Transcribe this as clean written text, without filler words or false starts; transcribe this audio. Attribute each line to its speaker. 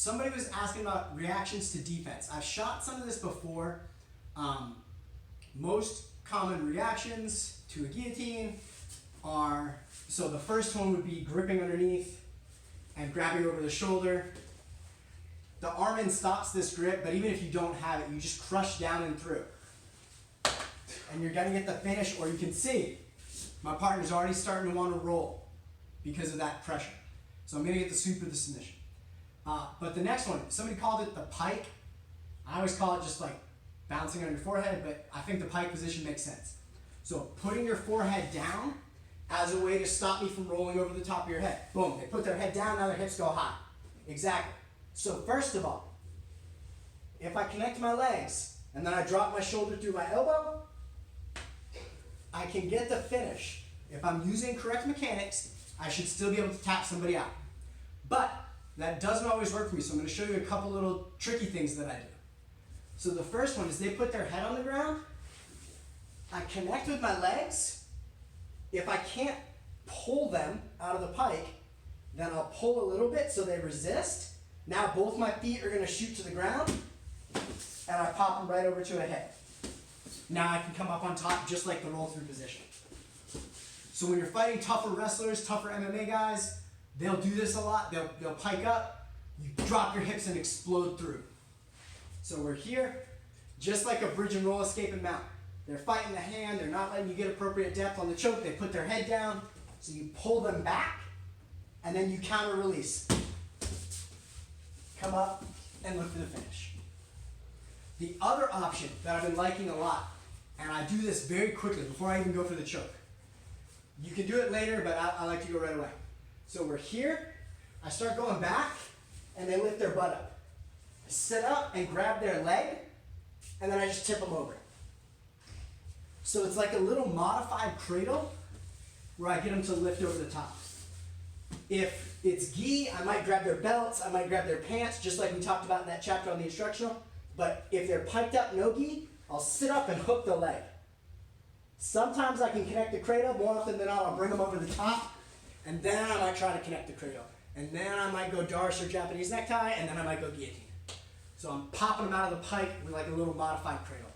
Speaker 1: somebody was asking about reactions to defense. I've shot some of this before. Most common reactions to a guillotine are, so the first one would be gripping underneath and grabbing over the shoulder. The arm in stops this grip, but even if you don't have it, you just crush down and through. And you're gonna get the finish, or you can see my partner's already starting to want to roll because of that pressure. So I'm gonna get the sweep or the submission. But the next one, somebody called it the pike. I always call it just like bouncing on your forehead, but I think the pike position makes sense. So putting your forehead down as a way to stop me from rolling over the top of your head. Boom, they put their head down, now their hips go high. Exactly. So first of all, if I connect my legs and then I drop my shoulder through my elbow, I can get the finish. If I'm using correct mechanics, I should still be able to tap somebody out. But that doesn't always work for me, so I'm going to show you a couple little tricky things that I do. So the first one is they put their head on the ground. I connect with my legs. If I can't pull them out of the pike, then I'll pull a little bit so they resist. Now both my feet are going to shoot to the ground, and I pop them right over to a head. Now I can come up on top just like the roll-through position. So when you're fighting tougher wrestlers, tougher MMA guys, they'll do this a lot. They'll pike up, you drop your hips and explode through. So we're here, just like a bridge and roll, escape and mount. They're fighting the hand, they're not letting you get appropriate depth on the choke, they put their head down, so you pull them back, and then you counter release. Come up and look for the finish. The other option that I've been liking a lot, and I do this very quickly before I even go for the choke. You can do it later, but I like to go right away. So we're here, I start going back, and they lift their butt up. I sit up and grab their leg, and then I just tip them over. So it's like a little modified cradle where I get them to lift over the top. If it's gi, I might grab their belts, I might grab their pants, just like we talked about in that chapter on the instructional. But if they're piked up no gi, I'll sit up and hook the leg. Sometimes I can connect the cradle, more often than not I'll bring them over the top, and then I might try to connect the cradle. And then I might go Darce or Japanese necktie, and then I might go guillotine. So I'm popping them out of the pike with like a little modified cradle.